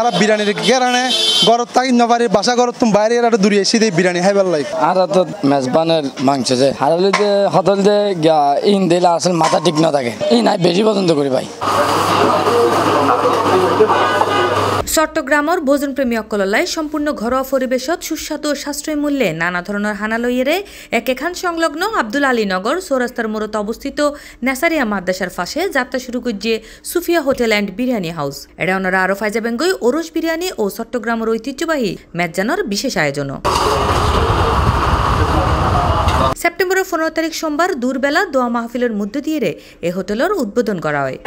আর বিরিয়ানির কারণে গরত তাই নবারি বাসা গরত তুমি বাইরে আর দূরে এসে দিয়ে বিরিয়ানি খাইবার লাগে আর তো মেজবানের মাংস যে হারালে যে হতল যে ইন দিলে আসলে মাথা ঠিক না থাকে এই নাই বেশি পছন্দ করি ভাই। চট্টগ্রামৰ ভোজনপ্ৰেমী অকললাই সম্পূৰ্ণ ঘৰুৱা পৰিৱেশত সুস্বাদু ও সাশ্রয়ী মূল্যে নানা ধৰণৰ হানালয়েৰে একেখান সংলগ্ন আব্দুল আলী নগর চৌরাস্তার মোড়ত অবস্থিত নেসারিয়া মাদ্রাসার পাশে যাত্রা শুরু করছে Sufia hotel and biryani house. এটা ওনারা আরো ফাইজাবেঙ্গই ওরস বিরিয়ানি ও চট্টগ্রামের ঐতিহ্যবাহী মেজ্জানোর বিশেষ আয়োজন। সেপ্টেম্বরের 15 তারিখ সোমবার দূরবেলা দোয়া মাহফিলের মধ্য দিয়ে এই হোটেলের উদ্বোধন করা হয়।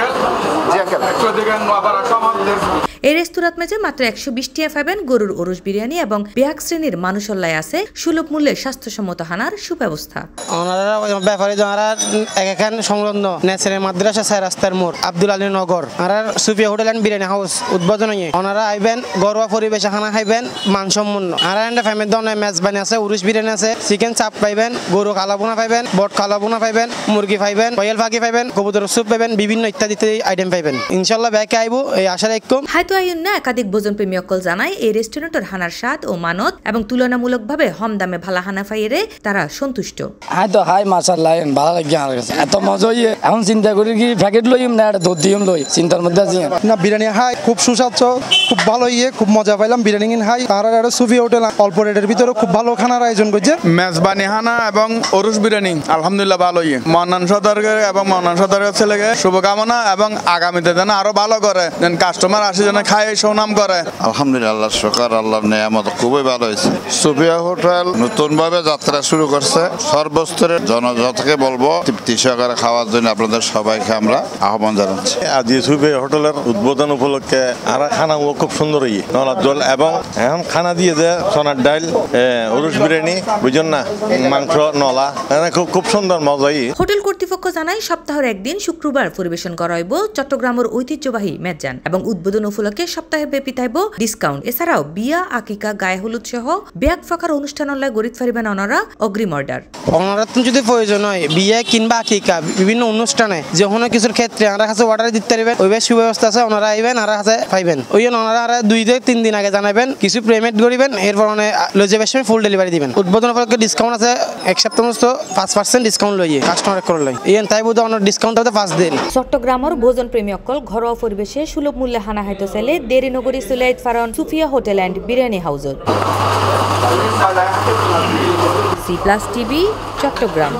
এই রেস্তোরাঁত মেজে মাত্র 120 টাকা পাবেন গরুর ওরস বিরিয়ানি এবং বিহাগ শ্রেণীর মানুষল্লায় আছে সুলভ মূল্যে স্বাস্থ্যসম্মত হানার সুব্যবস্থা। ব্যাপারে যারা এখান সংলগ্ন নেসারিয়া মাদ্রাসা চার রাস্তার মোড় আব্দুল আলী নগর আর Sufia hotel and biryani house উদ্বোধন হয়ে ওনারা আইবেন ঘরোয়া পরিবেশে খানা খাইবেন মানসম্পন্ন। আর ফ্যামিলির ধরনের মেজবানি আছে, উরুস বিরিয়ানি আছে, চিকেন চাপ পাইবেন, গরু কালাবোনা পাইবেন, বট কালাবোনা পাইবেন, মুরগি পাইবেন, কয়েল ফাঁকি পাইবেন, কবুতর স্যুপ পাইবেন, বিভিন্ন ইত্যাদি আইটেম পাইবেন। ইনশাল্লাহ ব্যাকে আইব এই আশা রাখুন। হাইতো আইন না একাধিক ভোজনপ্রেমী অকল জানায় এই রেস্টুরেন্টের হানার স্বাদ ও মানত এবং তুলনামূলকভাবে কম দামে ভালো হানা পাইয়ে তারা সন্তুষ্ট। হাই হাই মাশাআল্লাহ ভালো লাগে আমার কাছে এত মজা হইয়ে এখন চিন্তা করি কি প্যাকেট লইম না একটা দুধ দিম লই চিন্তার মধ্যে আছি না। বিরিয়ানি হাই খুব সুস্বাদু, খুব ভালো খুব মজা পাইলাম। বিরিয়ানি হাই আর সুফিয়া হোটেল অল্প রেটের ভিতরে খুব ভালো খানার আয়োজন করছে। মেজবানি হানা এবং ওরস বিরিয়ানি আলহামদুলিল্লাহ ভালো মন্নান সদরের এবং মন্নান সদরের ছেলেকে শুভকামনা এবং আগামীতে যেন আরো ভালো করে যেন কাস্টমার আসে যেন খায় সুনাম করে। আলহামদুলিল্লাহ শুকর আল্লাহর নিয়ামত খুবই ভালো হয়েছে। সুফিয়া হোটেল নতুন ভাবে যাত্রা শুরু করছে। সর্বস্তরের জনতাকে বলবো তৃপ্তি সহকারে খাওয়ার জন্য আপনাদের সবাইকে আমরা আহ্বান জানাচ্ছি। আজ সুফিয়া হোটেলের উদ্বোধন উপলক্ষে আর খানা খুব সুন্দর নলার জল এবং এখন খানা দিয়ে দেয় সোনার ডাল, ওরস বিরিয়ানি, বুঝুন না, মাংস, নলা, খুব সুন্দর মজাই। হোটেল কর্তৃপক্ষ জানায় সপ্তাহের একদিন শুক্রবার পরিবেশন করা হইব চট্টগ্রামের ঐতিহ্যবাহী মেজ্জান এবং উদ্বোধন উপলক্ষে সপ্তাহে ব্যাপী থাকব ডিসকাউন্ট। এছাড়াও বিয়া, আকিকা, গায়ে হলুদ সহ ব্যাগ ফাঁকার অনুষ্ঠানালয় গরিব ফারিবেন ওনারা অগ্রিম অর্ডার। ওনারা যদি প্রয়োজন হয় বিয়ে কিংবা আকিকা বিভিন্ন অনুষ্ঠানে যে কোনো কিছুর ক্ষেত্রে আমরা কাছে অর্ডার দিতে পারবেন, ওই সুব্যবস্থা আছে। ওনারা আইবেন আর কাছে পাইবেন। ওই ওনারা 2 থেকে 3 দিন আগে জানাবেন, কিছু পেমেন্ট করিবেন, এরপর লজেবেশন ফুল ডেলিভারি দিবেন। উদ্বোধন উপলক্ষে ডিসকাউন্ট আছে 1 সপ্তাহ 5% ডিসকাউন্ট লইয়ে কাস্টমার করলে তাই বোধ ডিসকাউন্ট হবে 5 দিন। চট্টগ্রামের ভোজন প্রেমী অকল ঘরোয়া পরিবেশে সুলভ মূল্যে হানা হাইতে চাইলে দেরিনগরী সুলাইত ফারন সুফিয়া হোটেল অ্যান্ড বিরিয়ানি হাউসত। C+ TV Chittagong.